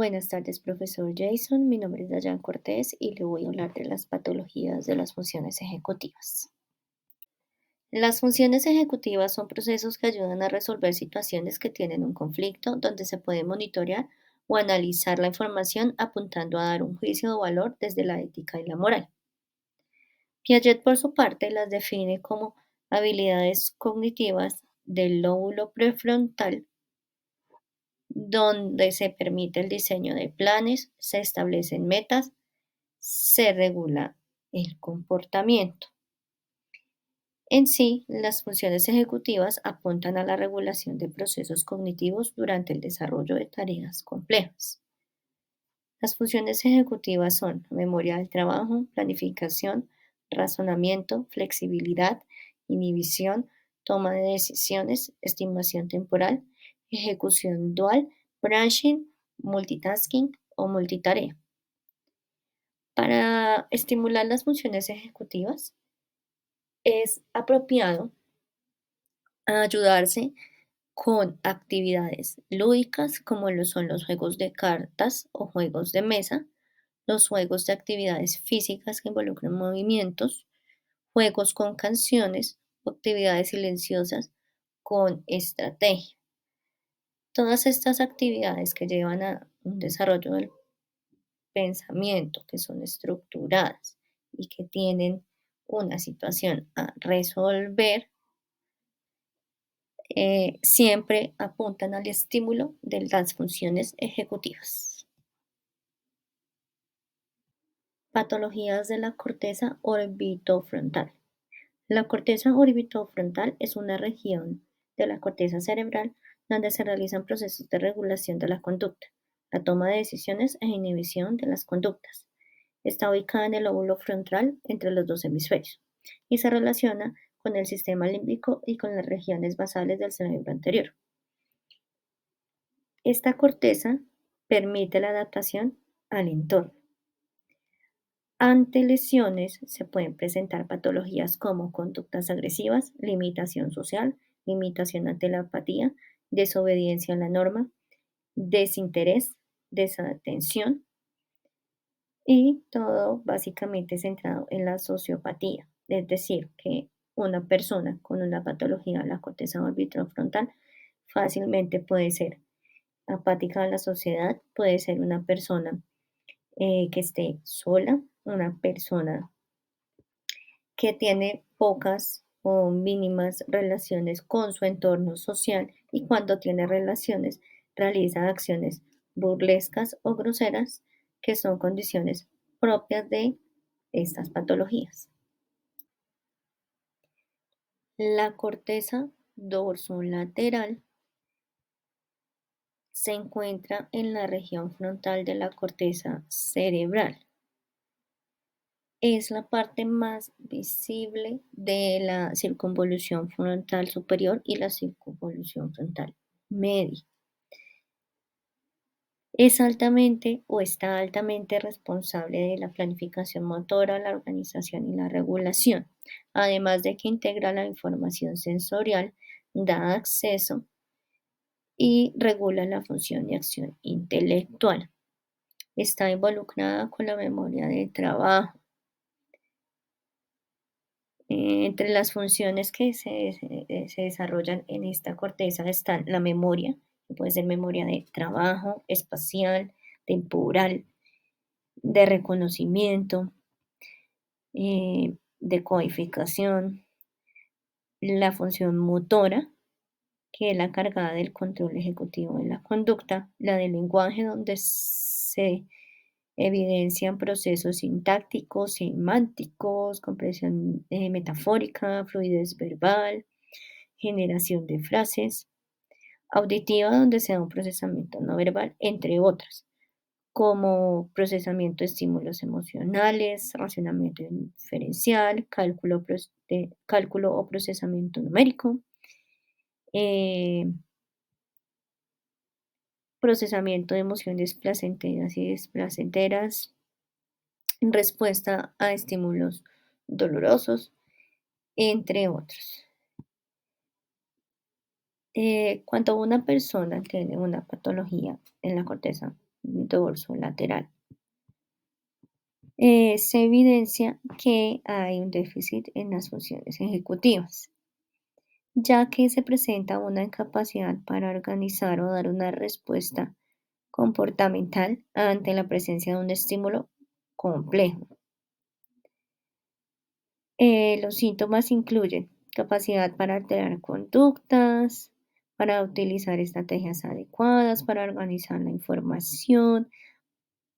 Buenas tardes, profesor Jason. Mi nombre es Dayan Cortés y le voy a hablar de las patologías de las funciones ejecutivas. Las funciones ejecutivas son procesos que ayudan a resolver situaciones que tienen un conflicto, donde se puede monitorear o analizar la información apuntando a dar un juicio o valor desde la ética y la moral. Piaget, por su parte, las define como habilidades cognitivas del lóbulo prefrontal donde se permite el diseño de planes, se establecen metas, se regula el comportamiento. En sí, las funciones ejecutivas apuntan a la regulación de procesos cognitivos durante el desarrollo de tareas complejas. Las funciones ejecutivas son memoria del trabajo, planificación, razonamiento, flexibilidad, inhibición, toma de decisiones, estimación temporal, ejecución dual, branching, multitasking o multitarea. Para estimular las funciones ejecutivas, es apropiado ayudarse con actividades lúdicas como lo son los juegos de cartas o juegos de mesa, los juegos de actividades físicas que involucran movimientos, juegos con canciones o actividades silenciosas con estrategia. Todas estas actividades que llevan a un desarrollo del pensamiento, que son estructuradas y que tienen una situación a resolver, siempre apuntan al estímulo de las funciones ejecutivas. Patologías de la corteza orbitofrontal. La corteza orbitofrontal es una región de la corteza cerebral donde se realizan procesos de regulación de la conducta, la toma de decisiones e inhibición de las conductas. Está ubicada en el lóbulo frontal entre los dos hemisferios y se relaciona con el sistema límbico y con las regiones basales del cerebro anterior. Esta corteza permite la adaptación al entorno. Ante lesiones se pueden presentar patologías como conductas agresivas, limitación social, limitación ante la apatía, desobediencia a la norma, desinterés, desatención y todo básicamente centrado en la sociopatía, es decir, que una persona con una patología de la corteza orbitofrontal fácilmente puede ser apática a la sociedad, puede ser una persona que esté sola, una persona que tiene pocas o mínimas relaciones con su entorno social y cuando tiene relaciones realiza acciones burlescas o groseras que son condiciones propias de estas patologías. La corteza dorsolateral se encuentra en la región frontal de la corteza cerebral. Es la parte más visible de la circunvolución frontal superior y la circunvolución frontal media. Es altamente o está altamente responsable de la planificación motora, la organización y la regulación, además de que integra la información sensorial, da acceso y regula la función y acción intelectual. Está involucrada con la memoria de trabajo. Entre las funciones que se desarrollan en esta corteza están la memoria, que puede ser memoria de trabajo, espacial, temporal, de reconocimiento, de codificación, la función motora, que es la cargada del control ejecutivo de la conducta, la del lenguaje, donde se evidencian procesos sintácticos, semánticos, comprensión metafórica, fluidez verbal, generación de frases, auditiva, donde se da un procesamiento no verbal, entre otras, como procesamiento de estímulos emocionales, racionamiento inferencial, cálculo o procesamiento numérico, eh, procesamiento de emociones placenteras y desplacenteras, respuesta a estímulos dolorosos, entre otros. Cuando una persona tiene una patología en la corteza dorsolateral. Se evidencia que hay un déficit en las funciones ejecutivas, ya que se presenta una incapacidad para organizar o dar una respuesta comportamental ante la presencia de un estímulo complejo. Los síntomas incluyen capacidad para alterar conductas, para utilizar estrategias adecuadas, para organizar la información,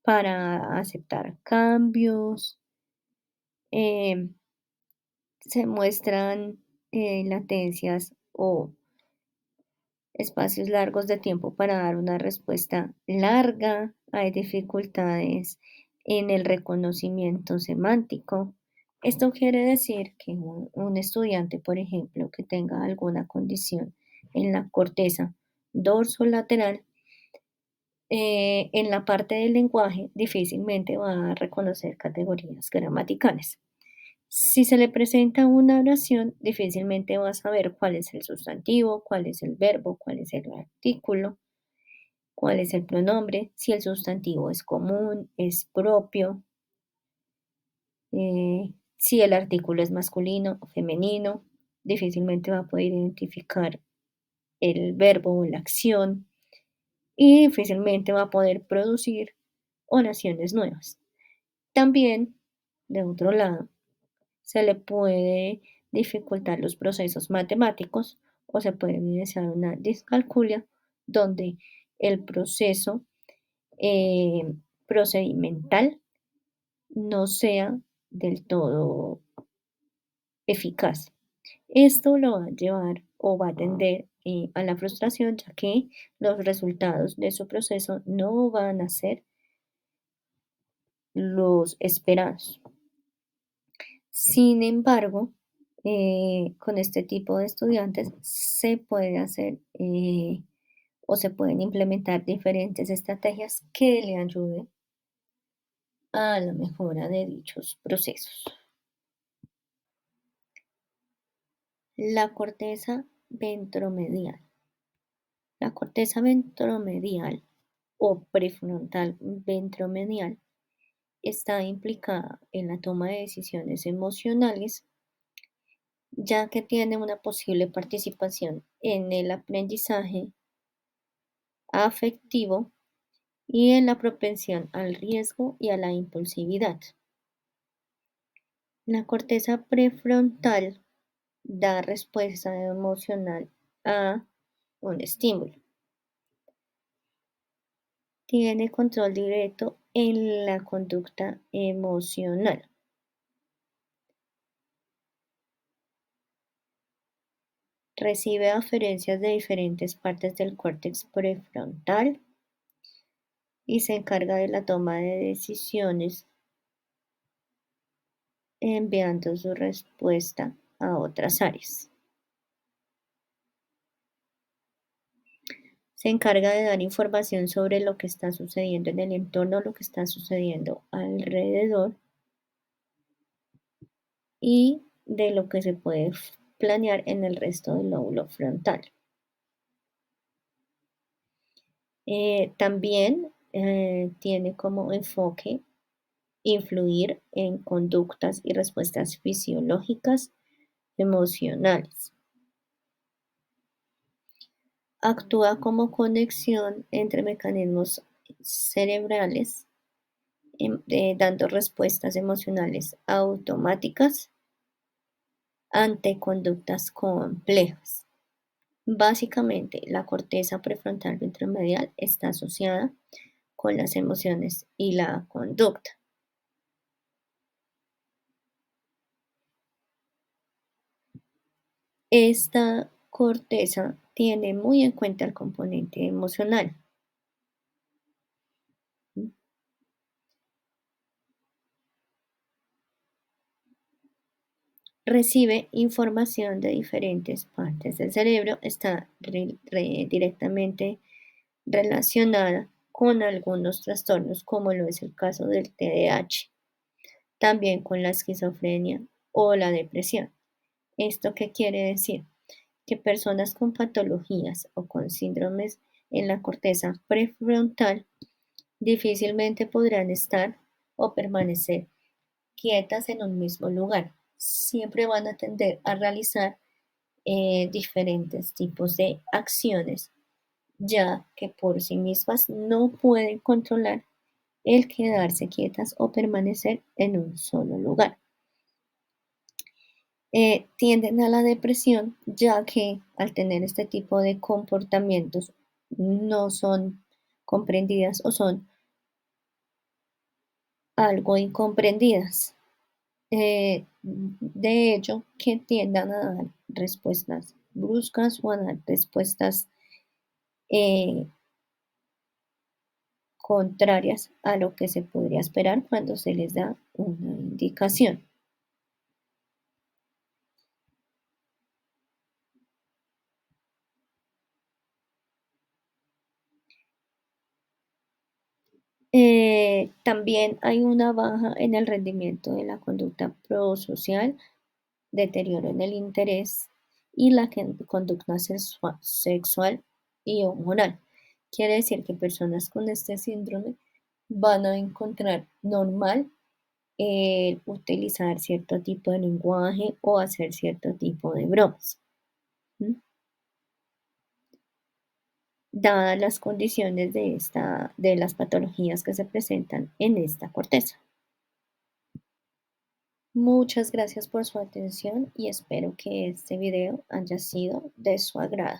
para aceptar cambios. em, Se muestran latencias o espacios largos de tiempo para dar una respuesta larga. Hay dificultades en el reconocimiento semántico. Esto quiere decir que un estudiante, por ejemplo, que tenga alguna condición en la corteza dorsolateral, en la parte del lenguaje difícilmente va a reconocer categorías gramaticales. Si se le presenta una oración, difícilmente va a saber cuál es el sustantivo, cuál es el verbo, cuál es el artículo, cuál es el pronombre, si el sustantivo es común, es propio, si el artículo es masculino o femenino, difícilmente va a poder identificar el verbo o la acción y difícilmente va a poder producir oraciones nuevas. También, de otro lado, se le puede dificultar los procesos matemáticos o se puede evidenciar una discalculia donde el proceso procedimental no sea del todo eficaz. Esto lo va a llevar o va a tender a la frustración, ya que los resultados de su proceso no van a ser los esperados. Sin embargo, con este tipo de estudiantes se puede hacer o se pueden implementar diferentes estrategias que le ayuden a la mejora de dichos procesos. La corteza ventromedial. La corteza ventromedial o prefrontal ventromedial está implicada en la toma de decisiones emocionales, ya que tiene una posible participación en el aprendizaje afectivo y en la propensión al riesgo y a la impulsividad. La corteza prefrontal da respuesta emocional a un estímulo. Tiene control directo en la conducta emocional. Recibe aferencias de diferentes partes del córtex prefrontal y se encarga de la toma de decisiones enviando su respuesta a otras áreas. Se encarga de dar información sobre lo que está sucediendo en el entorno, lo que está sucediendo alrededor y de lo que se puede planear en el resto del lóbulo frontal. También tiene como enfoque influir en conductas y respuestas fisiológicas emocionales. Actúa como conexión entre mecanismos cerebrales, dando respuestas emocionales automáticas ante conductas complejas. Básicamente, la corteza prefrontal ventromedial está asociada con las emociones y la conducta. Esta corteza tiene muy en cuenta el componente emocional. Recibe información de diferentes partes del cerebro, está directamente relacionada con algunos trastornos, como lo es el caso del TDAH, también con la esquizofrenia o la depresión. ¿Esto qué quiere decir? Que personas con patologías o con síndromes en la corteza prefrontal Difícilmente podrán estar o permanecer quietas en un mismo lugar. Siempre van a tender a realizar diferentes tipos de acciones, ya que por sí mismas no pueden controlar el quedarse quietas o permanecer en un solo lugar. Tienden a la depresión, ya que al tener este tipo de comportamientos no son comprendidas o son algo incomprendidas. De hecho, que tiendan a dar respuestas bruscas o a dar respuestas eh, contrarias a lo que se podría esperar cuando se les da una indicación. También hay una baja en el rendimiento de la conducta prosocial, deterioro en el interés y la conducta sexual y hormonal. Quiere decir que personas con este síndrome van a encontrar normal el utilizar cierto tipo de lenguaje o hacer cierto tipo de bromas, ¿m? Dadas las condiciones de las patologías que se presentan en esta corteza. Muchas gracias por su atención y espero que este video haya sido de su agrado.